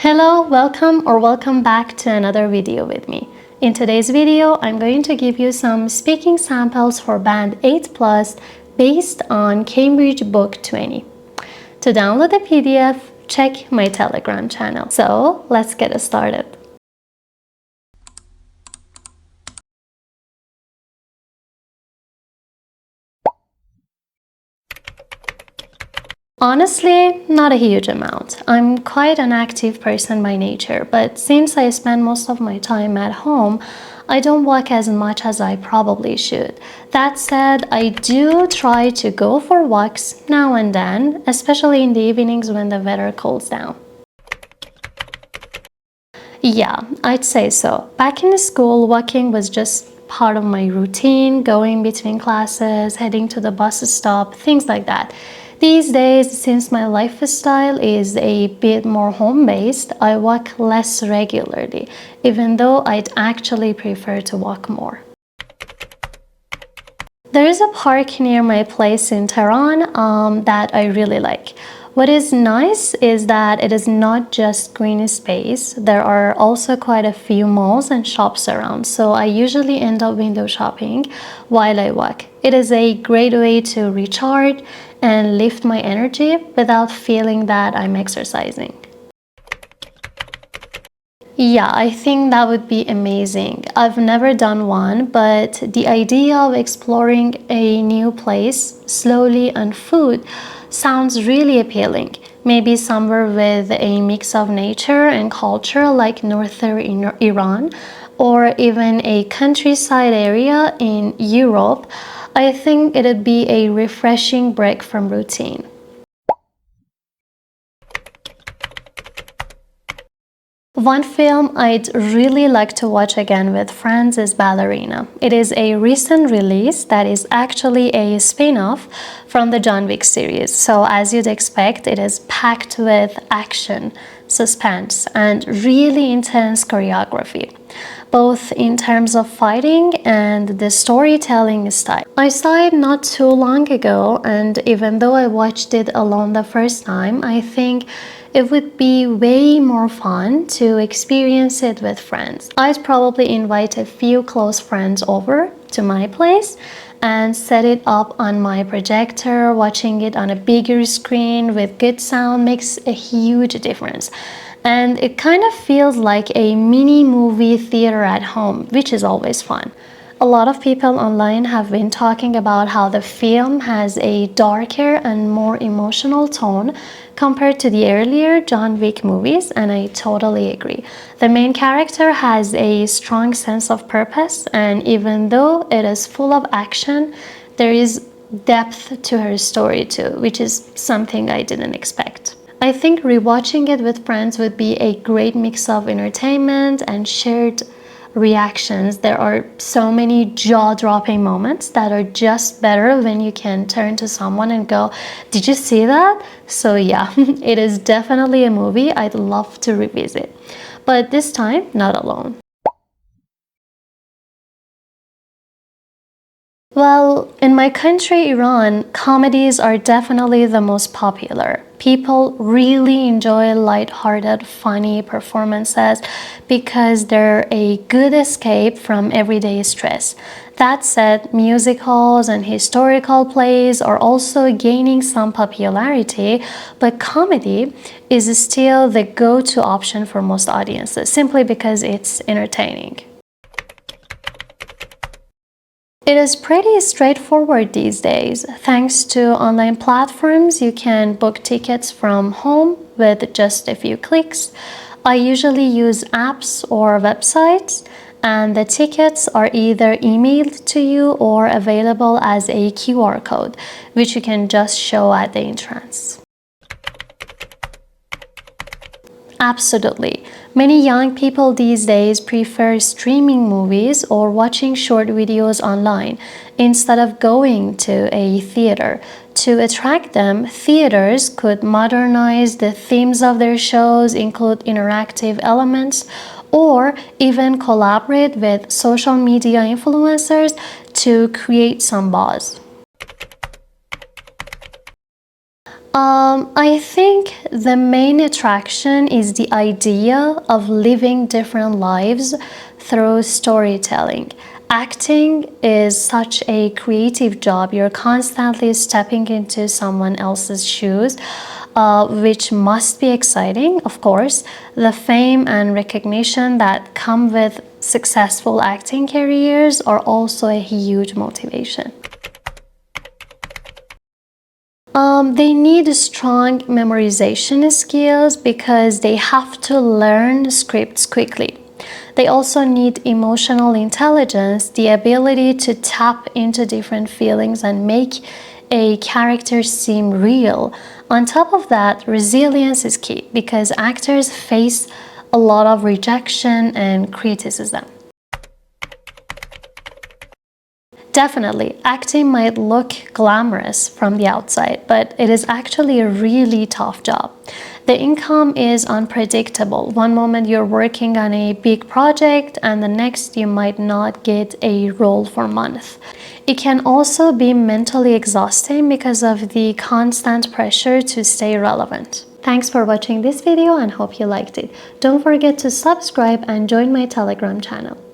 Hello, welcome back to another video with me. In today's video, I'm going to give you some speaking samples for Band 8 Plus based on Cambridge Book 20. To download the PDF, check my Telegram channel. So let's get started. Honestly, not a huge amount. I'm quite an active person by nature, but since I spend most of my time at home, I don't walk as much as I probably should. That said, I do try to go for walks now and then, especially in the evenings when the weather cools down. Yeah, I'd say so. Back in school, walking was just part of my routine, going between classes, heading to the bus stop, things like that. These days, since my lifestyle is a bit more home-based, I walk less regularly, even though I'd actually prefer to walk more. There is a park near my place in Tehran that I really like. What is nice is that it is not just green space. There are also quite a few malls and shops around, so I usually end up window shopping while I walk. It is a great way to recharge and lift my energy without feeling that I'm exercising. Yeah, I think that would be amazing. I've never done one, but the idea of exploring a new place slowly on foot sounds really appealing. Maybe somewhere with a mix of nature and culture like northern Iran, or even a countryside area in Europe. I think it'd be a refreshing break from routine. One film I'd really like to watch again with friends is Ballerina. It is a recent release that is actually a spin-off from the John Wick series. So as you'd expect, it is packed with action, suspense, and really intense choreography, both in terms of fighting and the storytelling style. I saw it not too long ago, and even though I watched it alone the first time, I think it would be way more fun to experience it with friends. I'd probably invite a few close friends over to my place and set it up on my projector. Watching it on a bigger screen with good sound makes a huge difference. And it kind of feels like a mini movie theater at home, which is always fun. A lot of people online have been talking about how the film has a darker and more emotional tone compared to the earlier John Wick movies, and I totally agree. The main character has a strong sense of purpose, and even though it is full of action, there is depth to her story too, which is something I didn't expect. I think rewatching it with friends would be a great mix of entertainment and shared reactions. There are so many jaw-dropping moments that are just better when you can turn to someone and go, "Did you see that?" So yeah, it is definitely a movie I'd love to revisit, but this time not alone. Well, in my country, Iran, comedies are definitely the most popular. People really enjoy light-hearted, funny performances because they're a good escape from everyday stress. That said, musicals and historical plays are also gaining some popularity, but comedy is still the go-to option for most audiences, simply because it's entertaining. It is pretty straightforward these days. Thanks to online platforms, you can book tickets from home with just a few clicks. I usually use apps or websites, and the tickets are either emailed to you or available as a QR code, which you can just show at the entrance. Absolutely. Many young people these days prefer streaming movies or watching short videos online instead of going to a theater. To attract them, theaters could modernize the themes of their shows, include interactive elements, or even collaborate with social media influencers to create some buzz. I think the main attraction is the idea of living different lives through storytelling. Acting is such a creative job. You're constantly stepping into someone else's shoes, which must be exciting, of course. The fame and recognition that come with successful acting careers are also a huge motivation. They need strong memorization skills because they have to learn scripts quickly. They also need emotional intelligence, the ability to tap into different feelings and make a character seem real. On top of that, resilience is key because actors face a lot of rejection and criticism. Definitely, acting might look glamorous from the outside, but it is actually a really tough job. The income is unpredictable. One moment you're working on a big project and the next you might not get a role for months. It can also be mentally exhausting because of the constant pressure to stay relevant. Thanks for watching this video and hope you liked it. Don't forget to subscribe and join my Telegram channel.